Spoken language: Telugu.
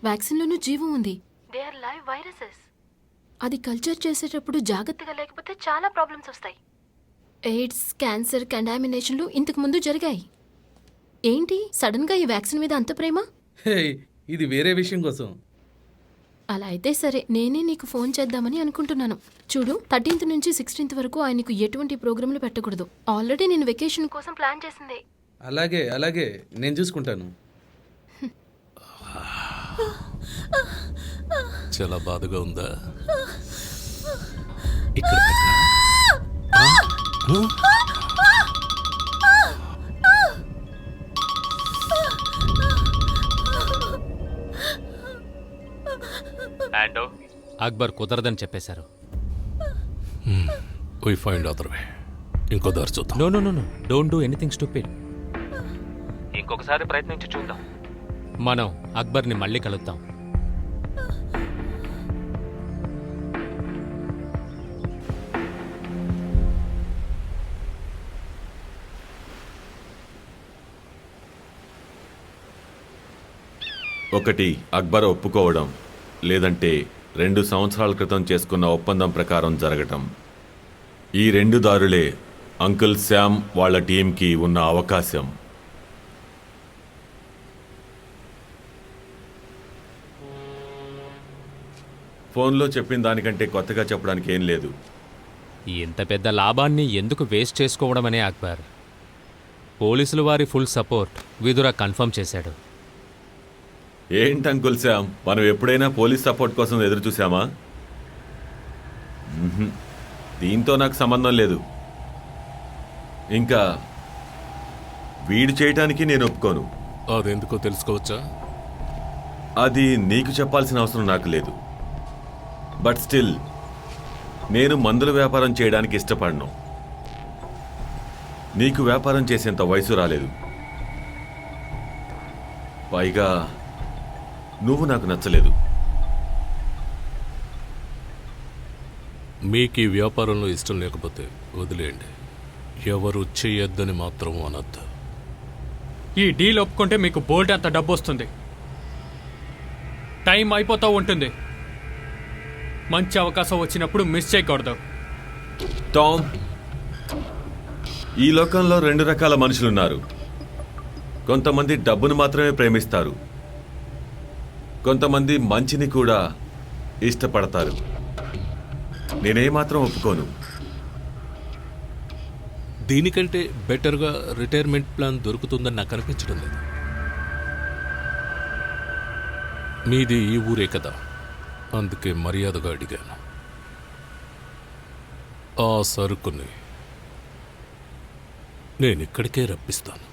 వ్యాక్సిన్లోనూ జీవం ఉంది. They are live viruses. అది కల్చర్ చేసేటప్పుడు జాగ్రత్తగా లేకపోతే చాలా ప్రాబ్లమ్స్ వస్తాయి. ఎయిడ్స్, క్యాన్సర్, కంటామినేషన్లు ఇంతకు ముందు జరిగాయి. ఏంటి సడన్గా ఈ వ్యాక్సిన్ మీద అంత ప్రేమ? హే, ఇది వేరే విషయం కోసం. అలా అయితే సరే, నేనే నీకు ఫోన్ చేద్దామని అనుకుంటున్నాను. చూడు, 13th నుంచి 16th వరకు ఆయనకు ఎటువంటి ప్రోగ్రాంలు పెట్టకూడదు. ఆల్రెడీ నేను వెకేషన్ కోసం ప్లాన్ చేసిందే. అలాగే అలాగే, నేను చూసుకుంటాను. చాలా బాధగా ఉందా? ఇక్కడ పెట్టనా? అక్బర్ కుదరదని చెప్పేశారు. We find other way. ఇంకో దారి చూద్దాం. No, don't do anything stupid. ఇంకొకసారి ప్రయత్నించి చూద్దాం. మనం అక్బర్ని మళ్ళీ కలుద్దాం. ఒకటి అక్బర్ ఒప్పుకోవడం, లేదంటే 2 సంవత్సరాల క్రితం చేసుకున్న ఒప్పందం ప్రకారం జరగటం. ఈ 2 దారులే అంకుల్ శ్యామ్ వాళ్ళ టీంకి ఉన్న అవకాశం. ఫోన్లో చెప్పిన దానికంటే కొత్తగా చెప్పడానికి ఏం లేదు. ఇంత పెద్ద లాభాన్ని ఎందుకు వేస్ట్ చేసుకోవడమనే అక్బర్. పోలీసులు వారి ఫుల్ సపోర్ట్ విదురా కన్ఫర్మ్ చేశాడు. ఏంటి అంకుల్ శ్యామ్, మనం ఎప్పుడైనా పోలీస్ సపోర్ట్ కోసం ఎదురు చూసామా? దీంతో నాకు సంబంధం లేదు. ఇంకా వీడు చేయటానికి నేను ఒప్పుకోను. అదెందుకో తెలుసుకోవచ్చా? అది నీకు చెప్పాల్సిన అవసరం నాకు లేదు. బట్ స్టిల్, నేను మందుల వ్యాపారం చేయడానికి ఇష్టపడను. నీకు వ్యాపారం చేసేంత వయసు రాలేదు. పైగా నువ్వు నాకు నచ్చలేదు. మీకు ఈ వ్యాపారంలో ఇష్టం లేకపోతే వదిలేయండి. ఎవరు చేయొద్దని మాత్రం అనొద్దు. ఈ డీల్ ఒప్పుకుంటే మీకు బోల్డ్ అంత డబ్బు వస్తుంది. టైం అయిపోతూ ఉంటుంది. మంచి అవకాశం వచ్చినప్పుడు మిస్ చేయకూడదు. టామ్, ఈ లోకంలో 2 రకాల మనుషులున్నారు. కొంతమంది డబ్బును మాత్రమే ప్రేమిస్తారు, కొంతమంది మంచిని కూడా ఇష్టపడతారు. నేనేమాత్రం ఒప్పుకోను. దీనికంటే బెటర్గా రిటైర్మెంట్ ప్లాన్ దొరుకుతుందని నాకు అనిపించడం లేదు. మీది ఈ ఊరే కదా, అందుకే మర్యాదగా అడిగాను. ఆ సరుకుని నేను ఇక్కడికే రప్పిస్తాను.